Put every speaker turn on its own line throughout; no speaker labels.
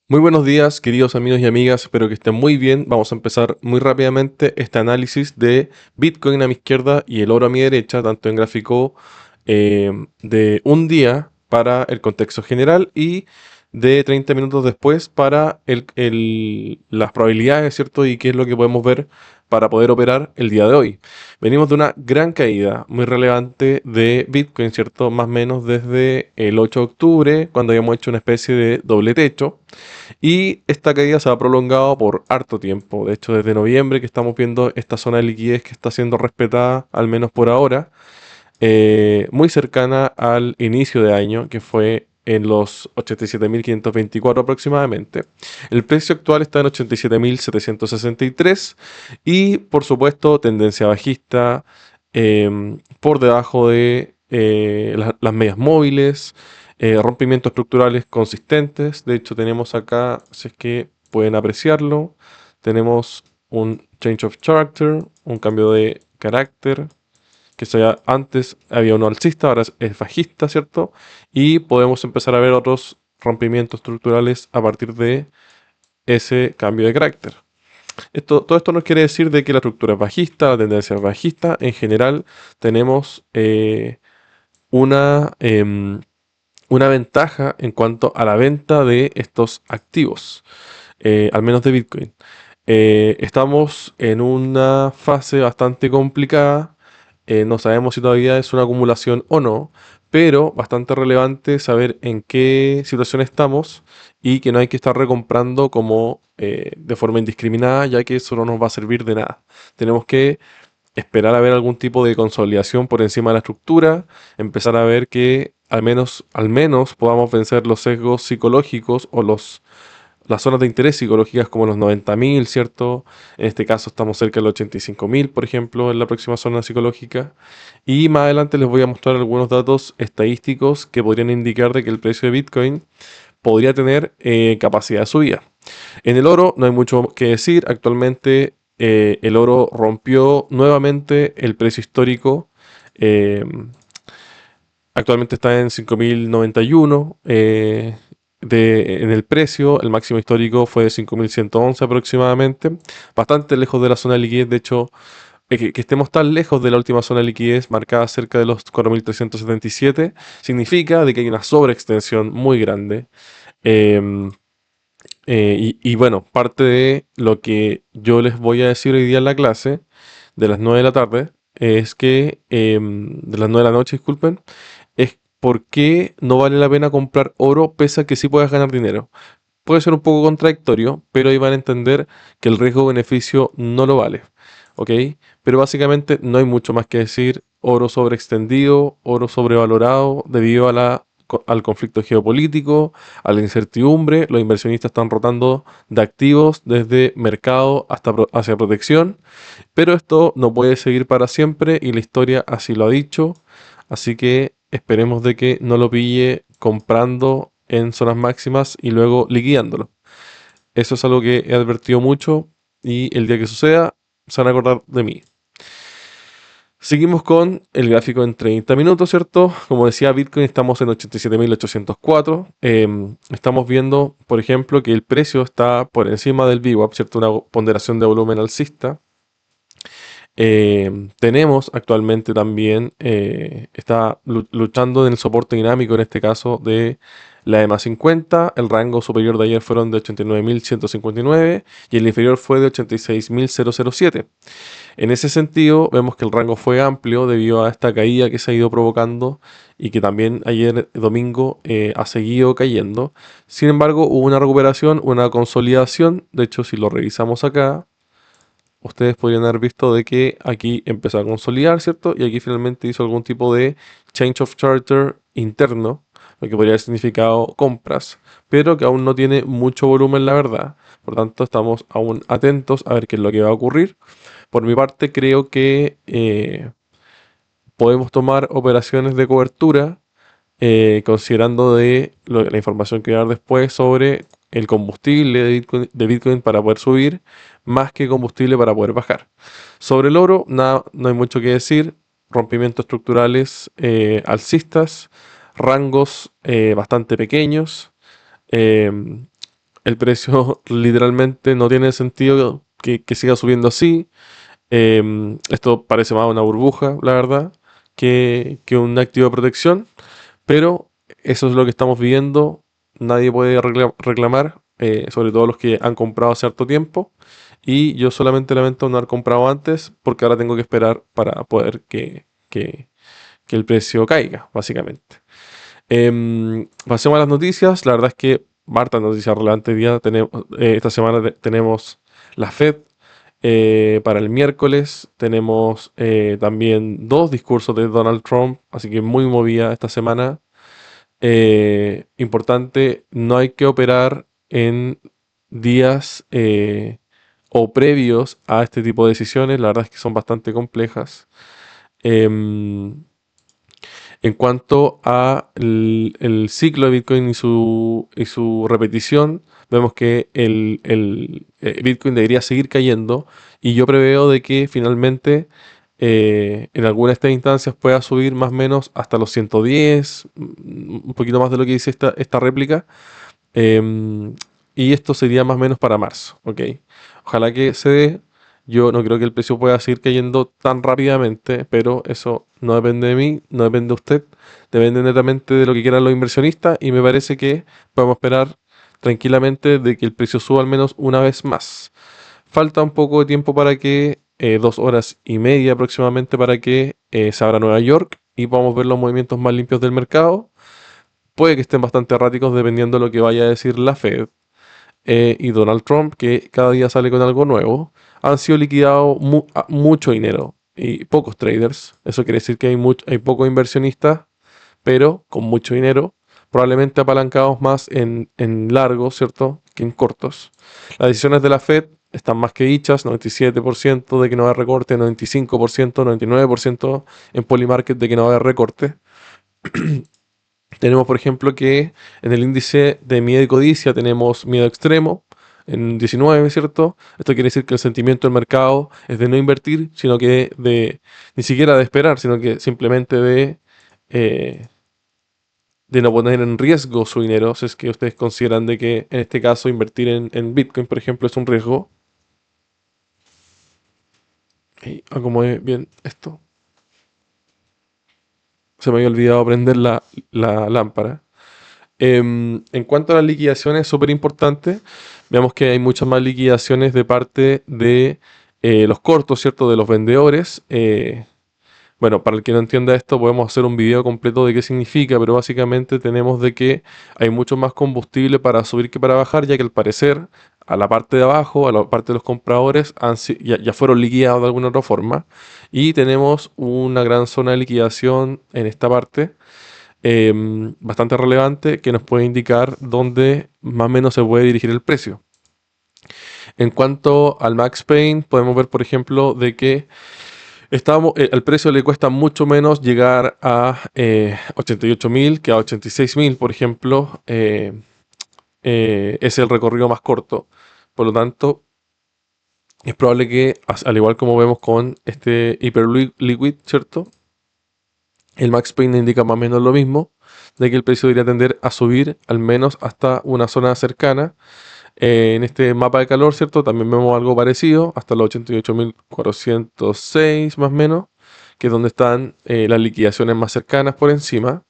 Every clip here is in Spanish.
Muy buenos días, queridos amigos y amigas, espero que estén muy bien. Vamos a empezar muy rápidamente este análisis de Bitcoin a mi izquierda y el oro a mi derecha, tanto en gráfico de un día para el contexto general y de 30 minutos después para las probabilidades, ¿cierto? Y qué es lo que podemos ver para poder operar el día de hoy. Venimos de una gran caída muy relevante de Bitcoin, ¿cierto? Más o menos desde el 8 de octubre, cuando habíamos hecho una especie de doble techo. Y esta caída se ha prolongado por harto tiempo. De hecho, desde noviembre que estamos viendo esta zona de liquidez que está siendo respetada, al menos por ahora, muy cercana al inicio de año, que fue en los 87.524 aproximadamente. El precio actual está en 87.763 y por supuesto tendencia bajista por debajo de las medias móviles, rompimientos estructurales consistentes. De hecho tenemos acá, si es que pueden apreciarlo, tenemos un change of character, un cambio de carácter que sea, antes había uno alcista, ahora es bajista, ¿cierto? Y podemos empezar a ver otros rompimientos estructurales a partir de ese cambio de carácter. Todo esto nos quiere decir de que la estructura es bajista, la tendencia es bajista. En general tenemos una, una ventaja en cuanto a la venta de estos activos, al menos de Bitcoin. Estamos en una fase bastante complicada. No sabemos si todavía es una acumulación o no, pero bastante relevante saber en qué situación estamos y que no hay que estar recomprando como de forma indiscriminada, ya que eso no nos va a servir de nada. Tenemos que esperar a ver algún tipo de consolidación por encima de la estructura, empezar a ver que al menos podamos vencer los sesgos psicológicos o las zonas de interés psicológicas como los 90.000, ¿cierto? En este caso estamos cerca de los 85.000, por ejemplo, en la próxima zona psicológica. Y más adelante les voy a mostrar algunos datos estadísticos que podrían indicar de que el precio de Bitcoin podría tener capacidad de subida. En el oro no hay mucho que decir. Actualmente el oro rompió nuevamente el precio histórico. eh, Actualmente está en 5.091 en el precio. El máximo histórico fue de 5.111 aproximadamente. Bastante lejos de la zona de liquidez. De hecho, que estemos tan lejos de la última zona de liquidez marcada cerca de los 4.377 significa de que hay una sobreextensión muy grande. Em, y bueno, parte de lo que yo les voy a decir hoy día en la clase, de las 9 de la tarde, es que, de las 9 de la noche, disculpen, es por qué no vale la pena comprar oro pese a que sí puedas ganar dinero. Puede ser un poco contradictorio, pero ahí van a entender que el riesgo-beneficio no lo vale. ¿Ok? Pero básicamente no hay mucho más que decir. Oro sobreextendido, oro sobrevalorado debido a al conflicto geopolítico, a la incertidumbre. Los inversionistas están rotando de activos desde mercado hasta hacia protección. Pero esto no puede seguir para siempre y la historia así lo ha dicho. Así que esperemos de que no lo pille comprando en zonas máximas y luego liquidándolo. Eso es algo que he advertido mucho y el día que suceda se van a acordar de mí. Seguimos con el gráfico en 30 minutos, ¿cierto? Como decía Bitcoin, estamos en 87.804. Estamos viendo, por ejemplo, que el precio está por encima del VWAP, ¿cierto? Una ponderación de volumen alcista. Tenemos actualmente también, está luchando en el soporte dinámico, en este caso de la EMA 50. El rango superior de ayer fueron de 89.159 y el inferior fue de 86.007. En ese sentido, vemos que el rango fue amplio debido a esta caída que se ha ido provocando y que también ayer domingo ha seguido cayendo. Sin embargo, hubo una recuperación, una consolidación. De hecho, si lo revisamos acá, ustedes podrían haber visto de que aquí empezó a consolidar, ¿cierto? Y aquí finalmente hizo algún tipo de change of charter interno, lo que podría haber significado compras, pero que aún no tiene mucho volumen, la verdad. Por tanto, estamos aún atentos a ver qué es lo que va a ocurrir. Por mi parte, creo que podemos tomar operaciones de cobertura considerando la información que voy a dar después sobre el combustible de Bitcoin para poder subir, más que combustible para poder bajar. Sobre el oro, nada, no hay mucho que decir. Rompimientos estructurales alcistas, rangos bastante pequeños. eh, el precio literalmente no tiene sentido que siga subiendo así. Esto parece más una burbuja, la verdad, que un activo de protección, pero eso es lo que estamos viendo. Nadie puede reclamar, sobre todo los que han comprado hace harto tiempo. Y yo solamente lamento no haber comprado antes porque ahora tengo que esperar para poder que el precio caiga, básicamente. Pasemos a las noticias. La verdad es que hartas noticias relevantes hoy día. Esta semana tenemos la Fed. Para el miércoles tenemos también dos discursos de Donald Trump, así que muy movida esta semana. Importante, no hay que operar en días o previos a este tipo de decisiones. La verdad es que son bastante complejas. Em, en cuanto a el ciclo de Bitcoin y su repetición, vemos que el Bitcoin debería seguir cayendo y yo preveo de que finalmente en alguna de estas instancias pueda subir más o menos hasta los 110, un poquito más de lo que dice esta réplica. Em, y esto sería más o menos para marzo, ¿ok? Ojalá que se dé. Yo no creo que el precio pueda seguir cayendo tan rápidamente, pero eso no depende de mí, no depende de usted, depende netamente de lo que quieran los inversionistas y me parece que podemos esperar tranquilamente de que el precio suba al menos una vez más. Falta un poco de tiempo para que, 2 horas y media aproximadamente, para que se abra Nueva York y podamos ver los movimientos más limpios del mercado. Puede que estén bastante erráticos dependiendo de lo que vaya a decir la Fed y Donald Trump, que cada día sale con algo nuevo. Han sido liquidados mucho dinero y pocos traders. Eso quiere decir que hay pocos inversionistas, pero con mucho dinero, probablemente apalancados más en largos, ¿cierto?, que en cortos. Las decisiones de la Fed están más que dichas, 97% de que no va a haber recorte, 95%, 99% en Polymarket de que no va a haber recorte. Tenemos, por ejemplo, que en el índice de miedo y codicia tenemos miedo extremo en 19, ¿cierto? Esto quiere decir que el sentimiento del mercado es de no invertir, sino que ni siquiera de esperar, sino que simplemente eh, de no poner en riesgo su dinero, si es que ustedes consideran de que en este caso invertir en Bitcoin, por ejemplo, es un riesgo. Y acomodé bien esto. Se me había olvidado prender la lámpara. En cuanto a las liquidaciones, súper importante, vemos que hay muchas más liquidaciones de parte de los cortos, ¿cierto? De los vendedores. Bueno, para el que no entienda esto, podemos hacer un video completo de qué significa, pero básicamente tenemos de que hay mucho más combustible para subir que para bajar, ya que al parecer a la parte de abajo, a la parte de los compradores, ya fueron liquidados de alguna otra forma. Y tenemos una gran zona de liquidación en esta parte bastante relevante que nos puede indicar dónde más o menos se puede dirigir el precio. En cuanto al Max Pain, podemos ver, por ejemplo, de que al precio le cuesta mucho menos llegar a 88.000 que a 86.000, por ejemplo. Es el recorrido más corto. Por lo tanto, es probable que, al igual como vemos con este Hyper Liquid, ¿cierto? El Max Pain indica más o menos lo mismo, de que el precio debería tender a subir al menos hasta una zona cercana. En este mapa de calor, ¿cierto? También vemos algo parecido, hasta los 88.406 más o menos, que es donde están las liquidaciones más cercanas por encima.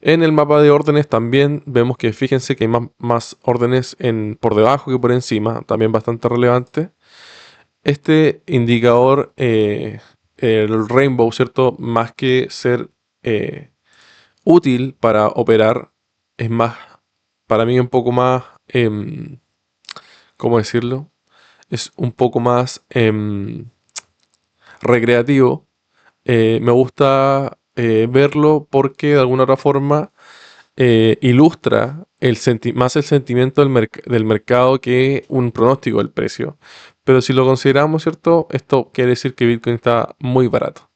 En el mapa de órdenes también vemos que fíjense que hay más órdenes por debajo que por encima, también bastante relevante. Este indicador, el Rainbow, ¿cierto? Más que ser eh, útil para operar, es más, para mí un poco más, ¿cómo decirlo? Es un poco más recreativo. Me gusta verlo porque de alguna otra forma ilustra más el sentimiento del mercado que un pronóstico del precio. Pero si lo consideramos, ¿cierto? Esto quiere decir que Bitcoin está muy barato.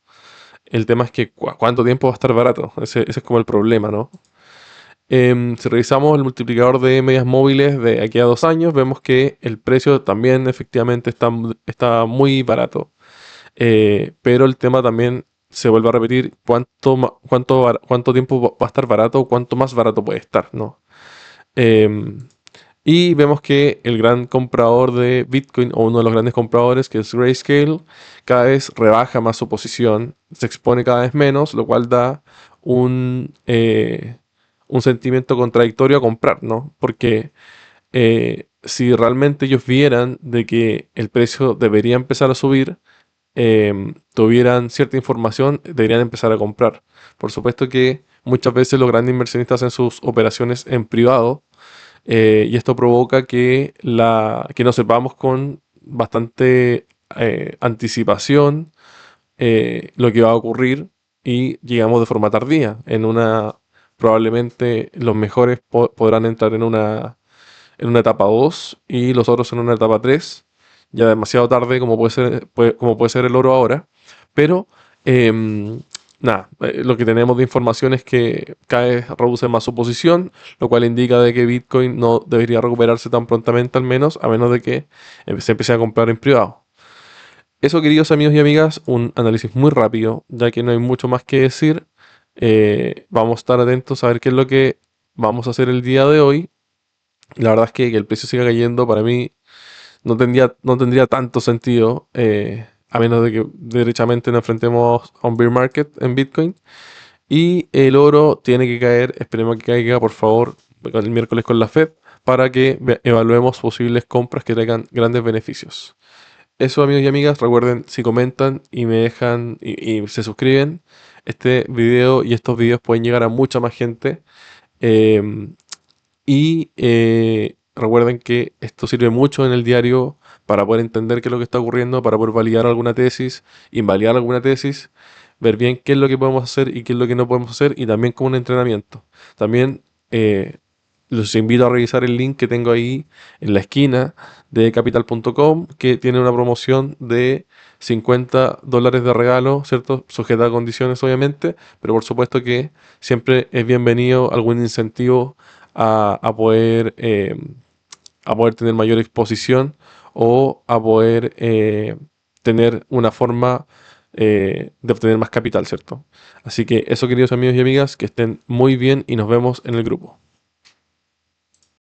El tema es que ¿cuánto tiempo va a estar barato? Ese es como el problema, ¿no? Si revisamos el multiplicador de medias móviles de aquí a 2 años, vemos que el precio también efectivamente está muy barato. Pero el tema también se vuelve a repetir cuánto tiempo va a estar barato o cuánto más barato puede estar, ¿no? Em, Y vemos que el gran comprador de Bitcoin, o uno de los grandes compradores, que es Grayscale, cada vez rebaja más su posición, se expone cada vez menos, lo cual da un sentimiento contradictorio a comprar, ¿no? Porque si realmente ellos vieran de que el precio debería empezar a subir, tuvieran cierta información, deberían empezar a comprar. Por supuesto que muchas veces los grandes inversionistas hacen sus operaciones en privado, y esto provoca que nos sepamos con bastante anticipación lo que va a ocurrir y llegamos de forma tardía. Probablemente los mejores podrán entrar en una etapa 2 y los otros en una etapa 3, ya demasiado tarde como como puede ser el oro ahora, pero nada, lo que tenemos de información es que cada vez reduce más su posición, lo cual indica de que Bitcoin no debería recuperarse tan prontamente al menos, a menos de que se empiece a comprar en privado. Eso, queridos amigos y amigas, un análisis muy rápido, ya que no hay mucho más que decir. Vamos a estar atentos a ver qué es lo que vamos a hacer el día de hoy. La verdad es que el precio siga cayendo para mí no tendría tanto sentido, a menos de que derechamente nos enfrentemos a un bear market en Bitcoin. Y el oro tiene que caer, esperemos que caiga por favor el miércoles con la Fed, para que evaluemos posibles compras que traigan grandes beneficios. Eso, amigos y amigas, recuerden, si comentan y me dejan y se suscriben, este video y estos videos pueden llegar a mucha más gente. em, Recuerden que esto sirve mucho en el diario para poder entender qué es lo que está ocurriendo, para poder validar alguna tesis, invalidar alguna tesis, ver bien qué es lo que podemos hacer y qué es lo que no podemos hacer, y también como un entrenamiento. También los invito a revisar el link que tengo ahí en la esquina de capital.com, que tiene una promoción de $50 de regalo, ¿cierto? Sujeta a condiciones, obviamente, pero por supuesto que siempre es bienvenido algún incentivo a, a poder, eh, a poder tener mayor exposición, o a poder tener una forma de obtener más capital, ¿cierto? Así que eso, queridos amigos y amigas, que estén muy bien y nos vemos en el grupo.